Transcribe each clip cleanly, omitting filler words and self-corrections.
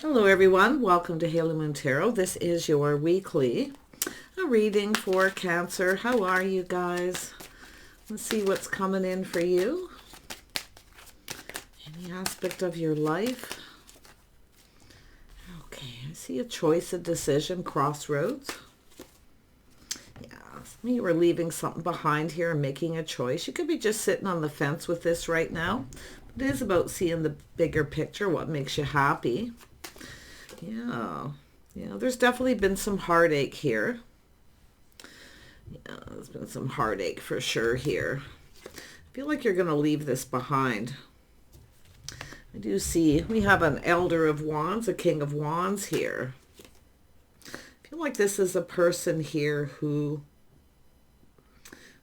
Hello everyone, welcome to Halo Moon Tarot. This is your weekly reading for Cancer. How are you guys? Let's see what's coming in for you. Any aspect of your life. Okay, I see a choice, a decision, crossroads. Yeah, maybe you were leaving something behind here and making a choice. You could be just sitting on the fence with this right now. It is about seeing the bigger picture, what makes you happy. Yeah, there's definitely been some heartache here. Yeah, there's been some heartache for sure here. I feel like you're going to leave this behind. I do see we have an Elder of Wands, a King of Wands here. I feel like this is a person here who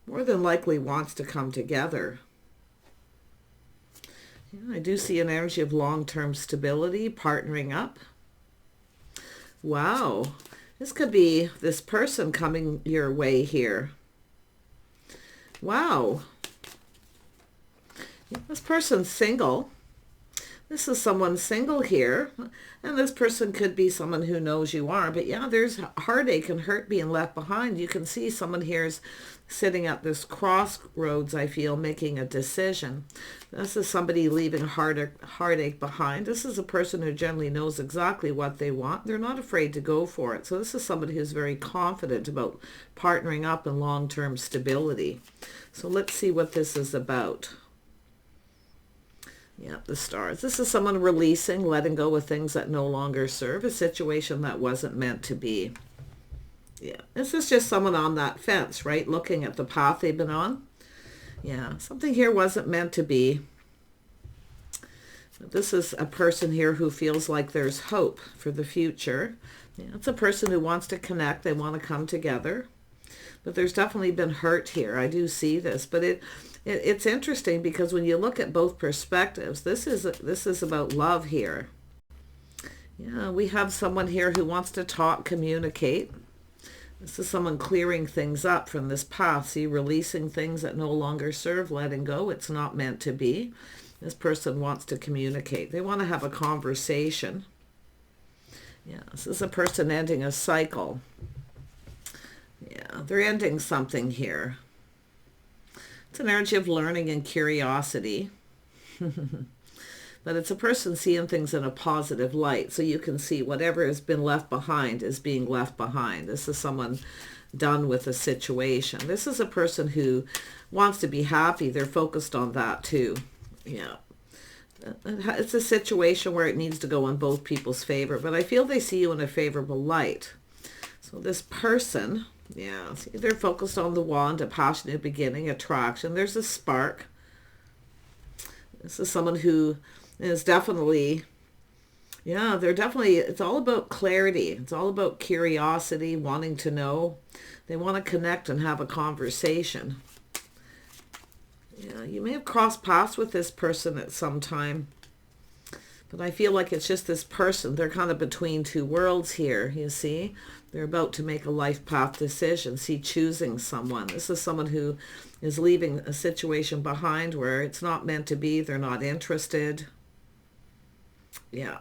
more than likely wants to come together. Yeah, I do see an energy of long-term stability, partnering up. Wow, this could be this person coming your way here. Wow. This person's single. This is someone single here. And this person could be someone who knows you are. But yeah, there's heartache and hurt being left behind. You can see someone here's sitting at this crossroads, I feel, making a decision. This is somebody leaving heartache behind. This is a person who generally knows exactly what they want. They're not afraid to go for it. So this is somebody who's very confident about partnering up in long-term stability. So let's see what this is about. Yeah, the stars. This is someone releasing, letting go of things that no longer serve, a situation that wasn't meant to be. Yeah, this is just someone on that fence, right? Looking at the path they've been on. Yeah, something here wasn't meant to be. But this is a person here who feels like there's hope for the future. Yeah, it's a person who wants to connect. They want to come together. But there's definitely been hurt here. I do see this, but it's interesting because when you look at both perspectives, this is about love here. Yeah, we have someone here who wants to talk, communicate. This is someone clearing things up from this path. See, releasing things that no longer serve, letting go. It's not meant to be. This person wants to communicate. They want to have a conversation. Yeah, this is a person ending a cycle. Yeah, they're ending something here. It's an energy of learning and curiosity. But it's a person seeing things in a positive light. So you can see whatever has been left behind is being left behind. This is someone done with a situation. This is a person who wants to be happy. They're focused on that too. Yeah. It's a situation where it needs to go in both people's favor. But I feel they see you in a favorable light. So this person... yeah, see, they're focused on the wand, a passionate beginning, attraction. There's a spark. This is someone who is definitely, yeah, it's all about clarity. It's all about curiosity, wanting to know. They want to connect and have a conversation. Yeah, you may have crossed paths with this person at some time. But I feel like it's just this person. They're kind of between two worlds here, you see. They're about to make a life path decision. See, choosing someone. This is someone who is leaving a situation behind where it's not meant to be. They're not interested. Yeah.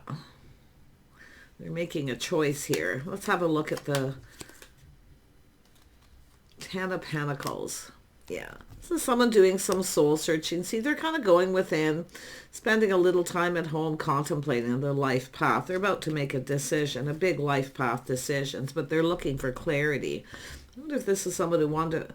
They're making a choice here. Let's have a look at the Ten of Pentacles. Yeah. This is someone doing some soul searching. See, they're kind of going within, spending a little time at home contemplating their life path. They're about to make a decision, a big life path decisions, but they're looking for clarity. I wonder if this is someone who wanted to...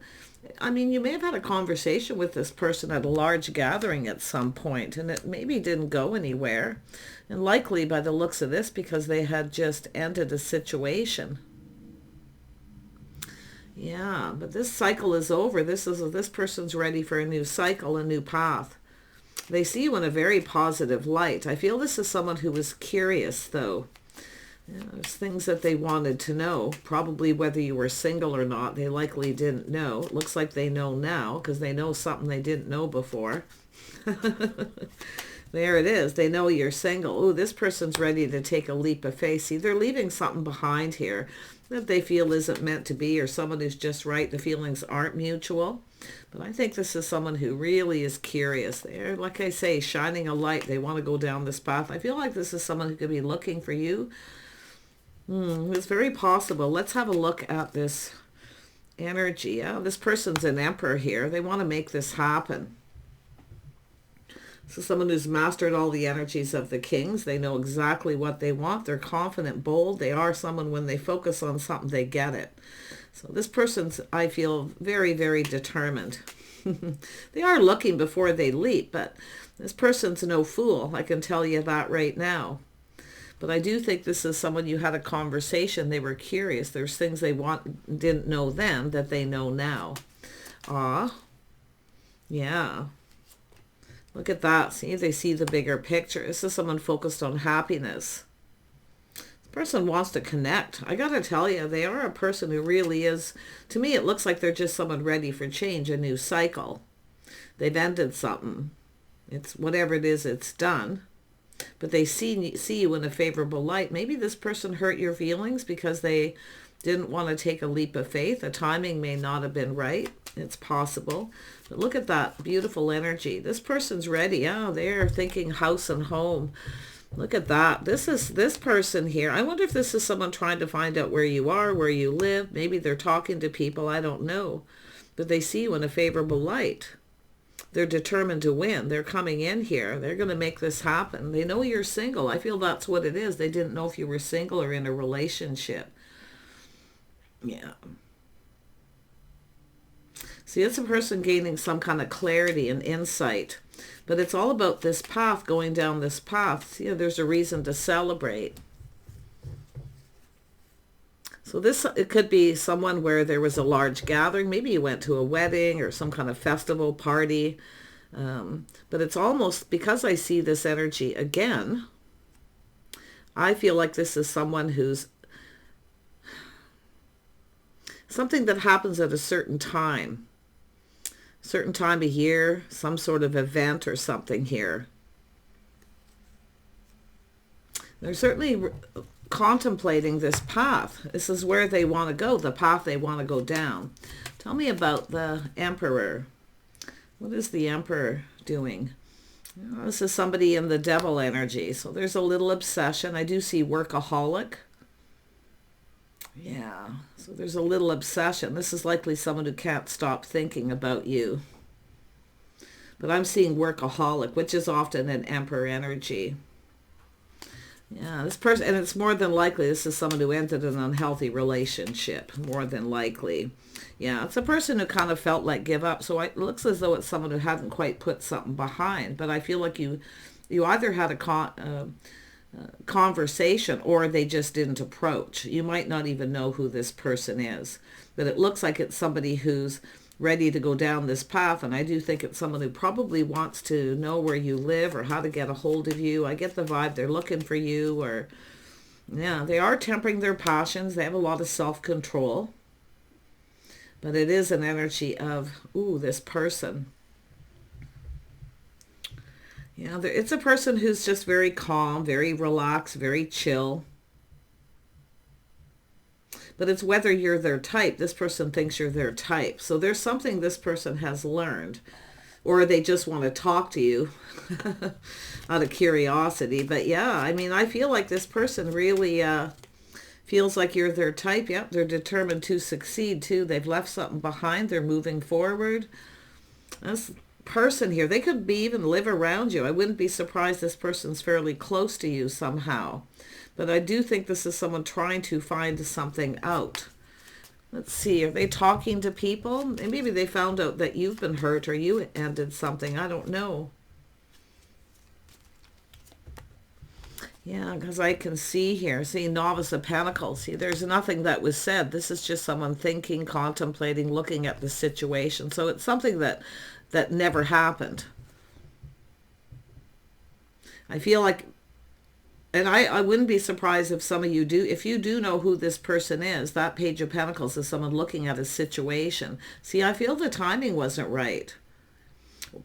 I mean, you may have had a conversation with this person at a large gathering at some point, and it maybe didn't go anywhere. And likely by the looks of this, because they had just ended a situation. Yeah, but this cycle is over. This person's ready for a new cycle, a new path. They see you in a very positive light. I feel this is someone who was curious, though. Yeah, there's things that they wanted to know. Probably whether you were single or not, they likely didn't know. It looks like they know now because they know something they didn't know before. There it is. They know you're single. Oh, this person's ready to take a leap of faith. See, they're leaving something behind here that they feel isn't meant to be, or someone who's just right. The feelings aren't mutual. But I think this is someone who really is curious. They're, like I say, shining a light. They want to go down this path. I feel like this is someone who could be looking for you. It's very possible. Let's have a look at this energy. Yeah, this person's an emperor here. They want to make this happen. So someone who's mastered all the energies of the kings. They know exactly what they want. They're confident, bold. They are someone, when they focus on something, they get it. So this person's, I feel, very, very determined. They are looking before they leap, but this person's no fool. I can tell you that right now. But I do think this is someone you had a conversation. They were curious. There's things they didn't know then that they know now. Yeah. Look at that. See, they see the bigger picture. This is someone focused on happiness. This person wants to connect. I got to tell you, they are a person who really is, to me, it looks like they're just someone ready for change, a new cycle. They've ended something. It's whatever it is, it's done. But they see you in a favorable light. Maybe this person hurt your feelings because they didn't want to take a leap of faith. The timing may not have been right. It's possible. But look at that beautiful energy. This person's ready. Oh, they're thinking house and home. Look at that. This person here. I wonder if this is someone trying to find out where you are, where you live. Maybe they're talking to people. I don't know. But they see you in a favorable light. They're determined to win. They're coming in here. They're going to make this happen. They know you're single. I feel that's what it is. They didn't know if you were single or in a relationship. Yeah. See, it's a person gaining some kind of clarity and insight. But it's all about this path, going down this path. See, there's a reason to celebrate. So it could be someone where there was a large gathering. Maybe you went to a wedding or some kind of festival party. But it's almost, because I see this energy again, I feel like this is someone who's something that happens at a certain time of year, some sort of event or something here. They're certainly contemplating this path. This is where they want to go, the path they want to go down. Tell me about the Emperor. What is the Emperor doing? This is somebody in the devil energy. So there's a little obsession. I do see workaholic. Yeah, so there's a little obsession. This is likely someone who can't stop thinking about you. But I'm seeing workaholic, which is often an Emperor energy. Yeah, this person, and it's more than likely this is someone who ended an unhealthy relationship, more than likely. Yeah, it's a person who kind of felt like give up. So it looks as though it's someone who hadn't quite put something behind. But I feel like you either had a conversation or they just didn't approach. You might not even know who this person is. But it looks like it's somebody who's ready to go down this path, and I do think it's someone who probably wants to know where you live or how to get a hold of you. I get the vibe they're looking for you, or yeah, they are tempering their passions. They have a lot of self-control, but it is an energy of, ooh, this person. Yeah, it's a person who's just very calm, very relaxed, very chill. But it's whether you're their type. This person thinks you're their type. So there's something this person has learned. Or they just want to talk to you out of curiosity. But yeah, I mean, I feel like this person really feels like you're their type. Yep, they're determined to succeed too. They've left something behind. They're moving forward. This person here, they could be even live around you. I wouldn't be surprised this person's fairly close to you somehow. But I do think this is someone trying to find something out. Let's see, are they talking to people? And maybe they found out that you've been hurt or you ended something. I don't know. Yeah, because I can see here, see Novice of Pentacles. See, there's nothing that was said. This is just someone thinking, contemplating, looking at the situation. So it's something that never happened. I feel like, and I wouldn't be surprised if some of you do, if you do know who this person is, that Page of Pentacles is someone looking at a situation. See, I feel the timing wasn't right.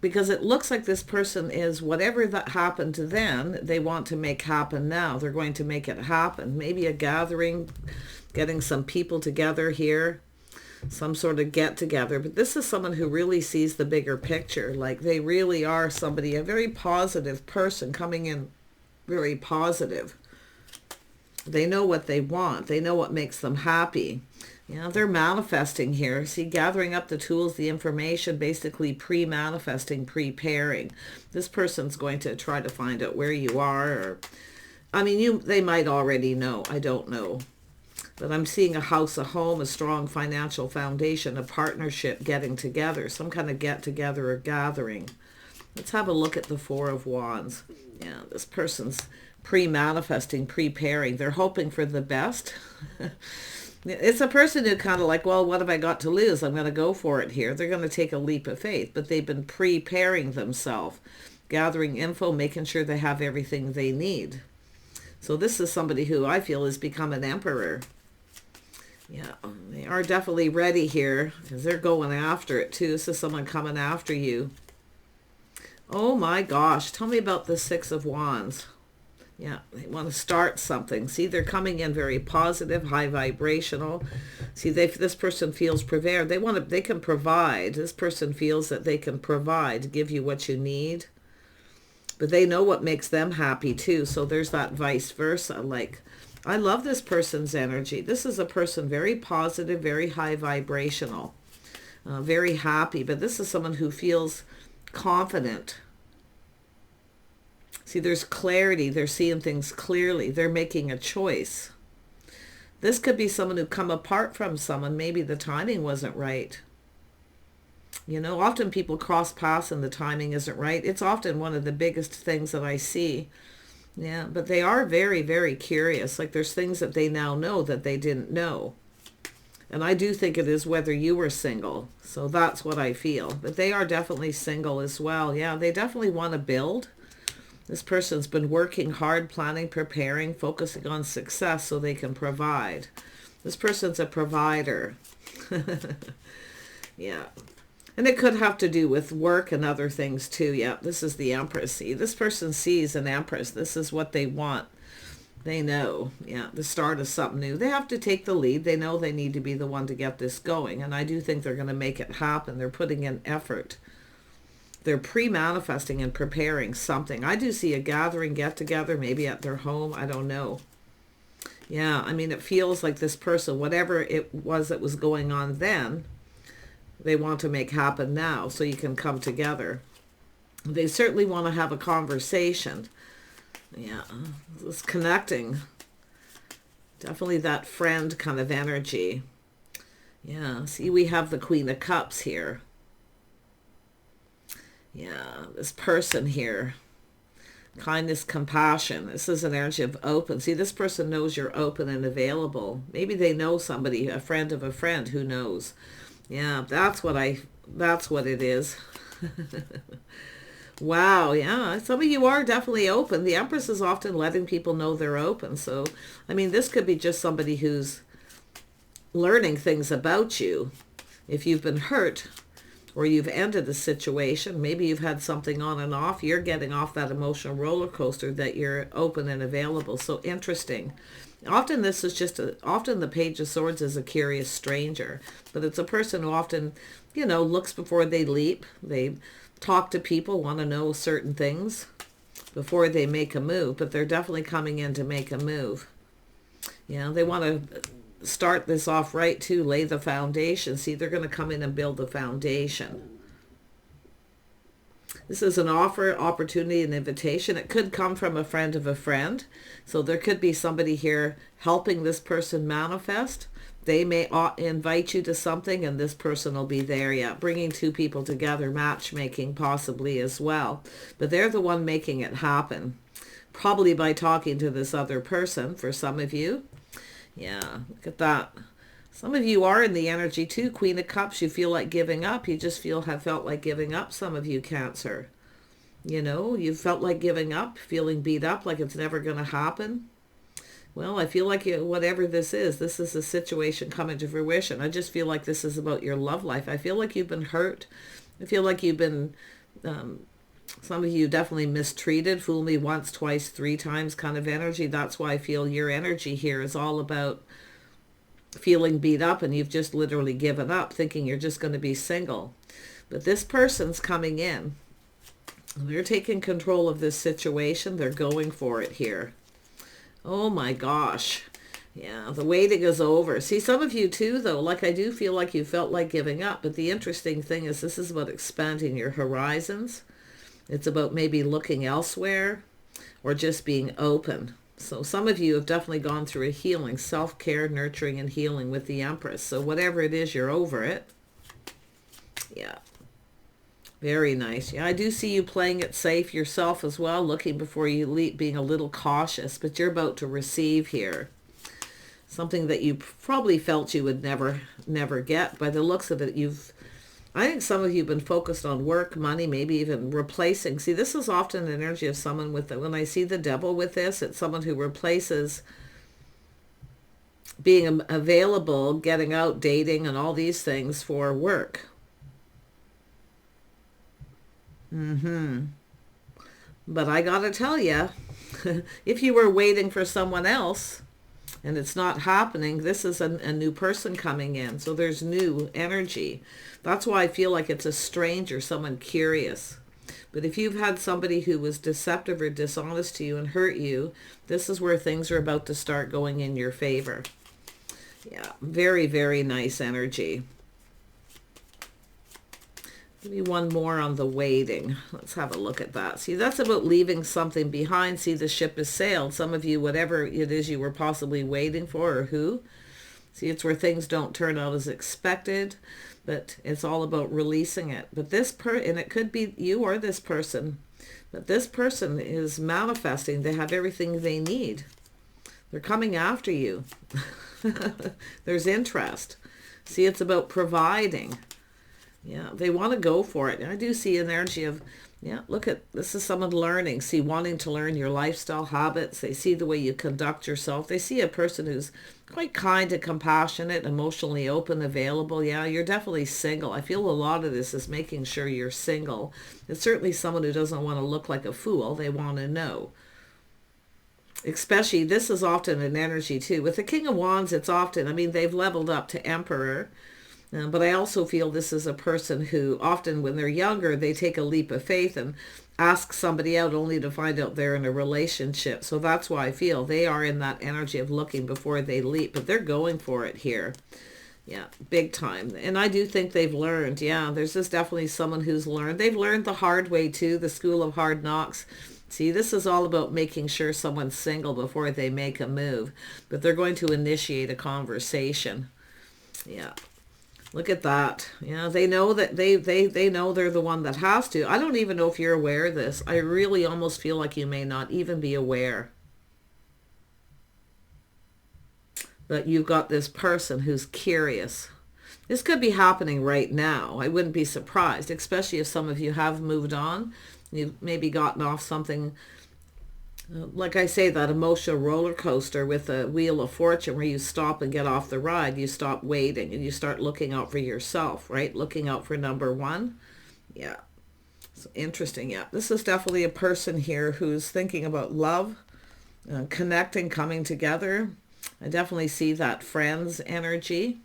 because it looks like this person is, whatever that happened to them, they want to make happen now. They're going to make it happen. Maybe a gathering, getting some people together here, some sort of get together. But this is someone who really sees the bigger picture. Like they really are somebody, a very positive person coming in, very positive. They know what they want. They know what makes them happy. Yeah, they're manifesting here. See, gathering up the tools, the information, basically pre-manifesting, preparing. This person's going to try to find out where you are. Or, I mean, they might already know. I don't know. But I'm seeing a house, a home, a strong financial foundation, a partnership getting together, some kind of get-together or gathering. Let's have a look at the Four of Wands. Yeah, this person's pre-manifesting, preparing. They're hoping for the best. It's a person who kind of like, well, what have I got to lose? I'm going to go for it here. They're going to take a leap of faith, but they've been preparing themselves, gathering info, making sure they have everything they need. So this is somebody who I feel has become an emperor. Yeah, they are definitely ready here because they're going after it too. This is someone coming after you. Oh my gosh. Tell me about the Six of Wands. Yeah, they want to start something. See, they're coming in very positive, high vibrational. See, this person feels prepared. They can provide. This person feels that they can provide, give you what you need. But they know what makes them happy too. So there's that vice versa. Like, I love this person's energy. This is a person very positive, very high vibrational, very happy. But this is someone who feels confident. See, there's clarity. They're seeing things clearly. They're making a choice. This could be someone who come apart from someone. Maybe the timing wasn't right. You know, often people cross paths and the timing isn't right. It's often one of the biggest things that I see. Yeah, but they are very, very curious. Like there's things that they now know that they didn't know. And I do think it is whether you were single. So that's what I feel. But they are definitely single as well. Yeah, they definitely want to build. This person's been working hard, planning, preparing, focusing on success so they can provide. This person's a provider. Yeah. And it could have to do with work and other things too. Yeah, this is the Empress. See, this person sees an Empress. This is what they want. They know, yeah, the start of something new. They have to take the lead. They know they need to be the one to get this going. And I do think they're going to make it happen. They're putting in effort. They're pre-manifesting and preparing something. I do see a gathering, get-together, maybe at their home. I don't know. Yeah, I mean, it feels like this person, whatever it was that was going on then, they want to make happen now so you can come together. They certainly want to have a conversation. Yeah, it's connecting. Definitely that friend kind of energy. Yeah, see, we have the Queen of Cups here. Yeah, this person here. Kindness, compassion. This is an energy of open. See, this person knows you're open and available. Maybe they know somebody, a friend of a friend, who knows. Yeah, that's what it is. Wow, yeah. Some of you are definitely open. The Empress is often letting people know they're open. So, I mean, this could be just somebody who's learning things about you. If you've been hurt or you've ended a situation, maybe you've had something on and off, you're getting off that emotional roller coaster that you're open and available. So interesting. Often this is just, often the Page of Swords is a curious stranger, but it's a person who often, you know, looks before they leap. They talk to people, want to know certain things before they make a move, but they're definitely coming in to make a move. You know, they want to start this off right too, lay the foundation. See, they're going to come in and build the foundation. This is an offer, opportunity, an invitation. It could come from a friend of a friend. So there could be somebody here helping this person manifest. They may invite you to something and this person will be there. Yeah, bringing two people together, matchmaking possibly as well. But they're the one making it happen. Probably by talking to this other person for some of you. Yeah, look at that. Some of you are in the energy too. Queen of Cups, you feel like giving up. You just have felt like giving up, some of you, Cancer. You know, you felt like giving up, feeling beat up, like it's never going to happen. Well, I feel like whatever this is a situation coming to fruition. I just feel like this is about your love life. I feel like you've been hurt. I feel like you've been Some of you definitely mistreated, fool me once, twice, three times kind of energy. That's why I feel your energy here is all about feeling beat up and you've just literally given up, thinking you're just going to be single. But this person's coming in. They're taking control of this situation. They're going for it here. Oh my gosh. Yeah, the waiting is over. See, some of you too, though, like I do feel like you felt like giving up. But the interesting thing is this is about expanding your horizons. It's about maybe looking elsewhere or just being open. So some of you have definitely gone through a healing, self-care, nurturing, and healing with the Empress. So whatever it is, you're over it. Yeah. Very nice. Yeah, I do see you playing it safe yourself as well, looking before you leap, being a little cautious. But you're about to receive here something that you probably felt you would never get. By the looks of it, I think some of you have been focused on work, money, maybe even replacing. See, this is often an energy of someone with, when I see the devil with this, it's someone who replaces being available, getting out, dating, and all these things for work. But I gotta tell you, if you were waiting for someone else and it's not happening, this is a new person coming in. So there's new energy. That's why I feel like it's a stranger, someone curious. But if you've had somebody who was deceptive or dishonest to you and hurt you, this is where things are about to start going in your favor. Yeah, very, very nice energy. Maybe one more on the waiting. Let's have a look at that. See, that's about leaving something behind. See, the ship has sailed. Some of you, whatever it is you were possibly waiting for or who. See, it's where things don't turn out as expected, but it's all about releasing it. But and it could be you or this person, but this person is manifesting. They have everything they need. They're coming after you. There's interest. See, it's about providing. Yeah, they want to go for it. And I do see an energy of, yeah, look at, this is someone learning. See, wanting to learn your lifestyle habits. They see the way you conduct yourself. They see a person who's quite kind and compassionate, emotionally open, available. Yeah, you're definitely single. I feel a lot of this is making sure you're single. It's certainly someone who doesn't want to look like a fool. They want to know. Especially, this is often an energy too. With the King of Wands, it's often, I mean, they've leveled up to Emperor. But I also feel this is a person who often when they're younger, they take a leap of faith and ask somebody out only to find out they're in a relationship. So that's why I feel they are in that energy of looking before they leap. But they're going for it here. Yeah, big time. And I do think they've learned. Yeah, there's just definitely someone who's learned. They've learned the hard way too, the school of hard knocks. See, this is all about making sure someone's single before they make a move. But they're going to initiate a conversation. Yeah. Look at that. Yeah, they know that they know they're the one that has to. I don't even know if you're aware of this. I really almost feel like you may not even be aware. But you've got this person who's curious. This could be happening right now. I wouldn't be surprised, especially if some of you have moved on. You've maybe gotten off something, like I say, that emotional roller coaster with a wheel of fortune where you stop and get off the ride. You stop waiting and you start looking out for yourself, right? Looking out for number one. Yeah. So interesting. Yeah. This is definitely a person here who's thinking about love, connecting, coming together. I definitely see that friends energy.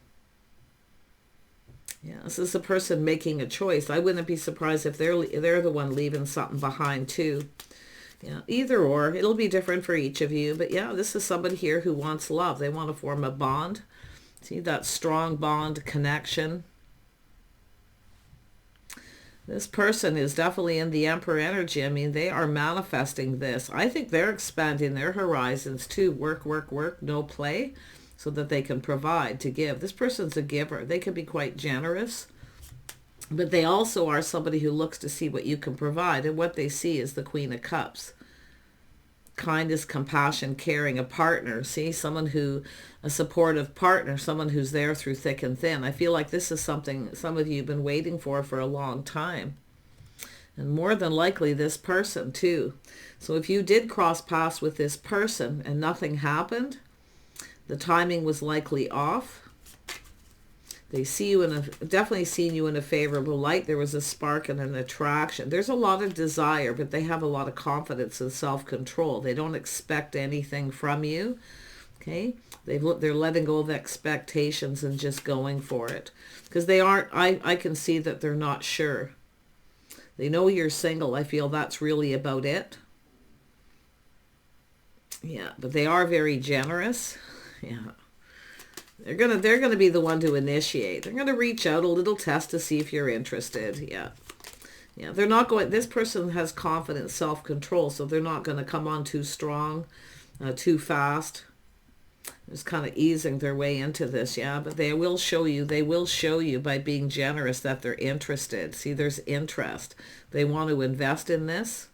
Yeah, this is a person making a choice. I wouldn't be surprised if they're the one leaving something behind too. Yeah, either or. It'll be different for each of you. But yeah, this is somebody here who wants love. They want to form a bond. See that strong bond connection. This person is definitely in the Emperor energy. I mean, they are manifesting this. I think they're expanding their horizons too. Work, work, work, no play, so that they can provide, to give. This person's a giver. They can be quite generous. But they also are somebody who looks to see what you can provide. And what they see is the Queen of Cups. Kindness, compassion, caring, a partner. See, a supportive partner, someone who's there through thick and thin. I feel like this is something some of you have been waiting for a long time. And more than likely this person too. So if you did cross paths with this person and nothing happened, the timing was likely off. They see you definitely seen you in a favorable light. There was a spark and an attraction. There's a lot of desire, but they have a lot of confidence and self-control. They don't expect anything from you. Okay? They're letting go of expectations and just going for it. Because they aren't, I can see that they're not sure. They know you're single. I feel that's really about it. Yeah, but they are very generous. Yeah. They're gonna be the one to initiate. They're gonna reach out a little test to see if you're interested. Yeah. Yeah, they're not going, this person has confidence, self-control, so they're not going to come on too strong, too fast. Just kind of easing their way into this, yeah, but they will show you by being generous that they're interested. See, there's interest. They want to invest in this.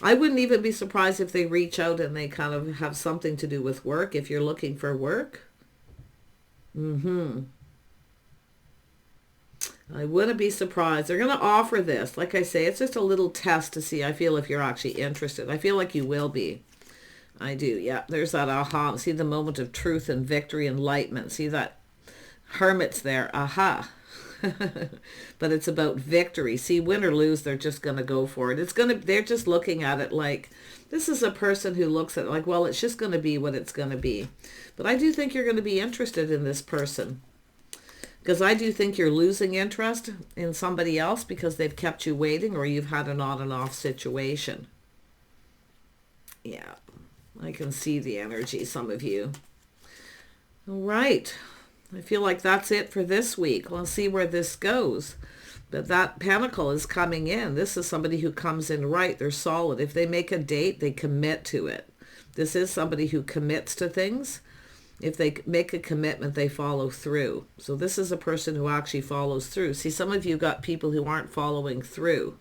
I wouldn't even be surprised if they reach out and they kind of have something to do with work, if you're looking for work. I wouldn't be surprised. They're going to offer this. Like I say, it's just a little test to see, I feel, if you're actually interested. I feel like you will be. I do, yeah. There's that aha. See the moment of truth and victory, enlightenment. See that hermit's there. Aha. But it's about victory. See, win or lose, they're just going to go for it. They're just looking at it like, this is a person who looks at it like, well, it's just going to be what it's going to be. But I do think you're going to be interested in this person. Because I do think you're losing interest in somebody else because they've kept you waiting, or you've had an on and off situation. Yeah, I can see the energy, some of you. All right. I feel like that's it for this week. Let's see where this goes. But that pentacle is coming in. This is somebody who comes in right. They're solid. If they make a date, they commit to it. This is somebody who commits to things. If they make a commitment, they follow through. So this is a person who actually follows through. See, some of you got people who aren't following through.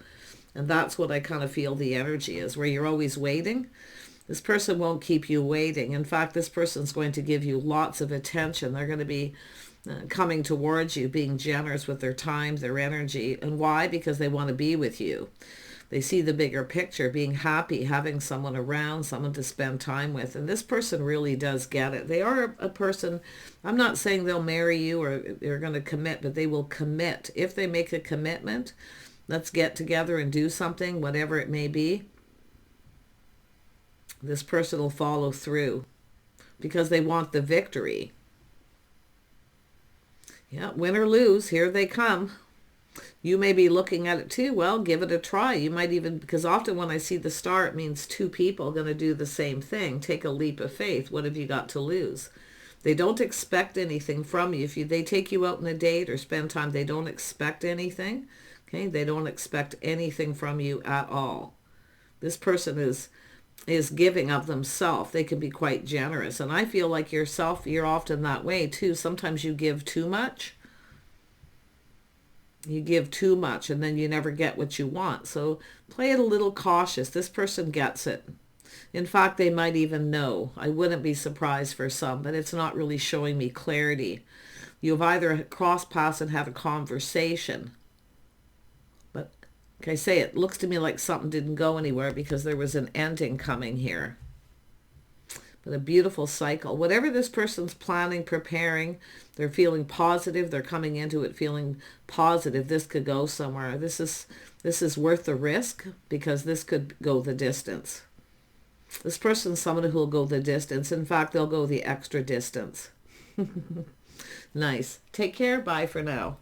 And that's what I kind of feel the energy is, where you're always waiting. This person won't keep you waiting. In fact, this person's going to give you lots of attention. They're going to be coming towards you, being generous with their time, their energy. And why? Because they want to be with you. They see the bigger picture, being happy, having someone around, someone to spend time with. And this person really does get it. They are a person, I'm not saying they'll marry you or they're going to commit, but they will commit. If they make a commitment, let's get together and do something, whatever it may be. This person will follow through because they want the victory. Yeah, win or lose, here they come. You may be looking at it too. Well, give it a try. You might even, because often when I see the star, it means two people going to do the same thing. Take a leap of faith. What have you got to lose? They don't expect anything from you. If they take you out on a date or spend time, they don't expect anything. Okay, they don't expect anything from you at all. This person is giving of themselves. They can be quite generous. And I feel like yourself, you're often that way too. Sometimes you give too much. You give too much and then you never get what you want. So play it a little cautious. This person gets it. In fact, they might even know. I wouldn't be surprised for some, but it's not really showing me clarity. You've either crossed paths and had a conversation. But like I say, it looks to me like something didn't go anywhere because there was an ending coming here. But a beautiful cycle. Whatever this person's planning, preparing, they're feeling positive. They're coming into it feeling positive. This could go somewhere. This is worth the risk because this could go the distance. This person's someone who will go the distance. In fact, they'll go the extra distance. Nice. Take care. Bye for now.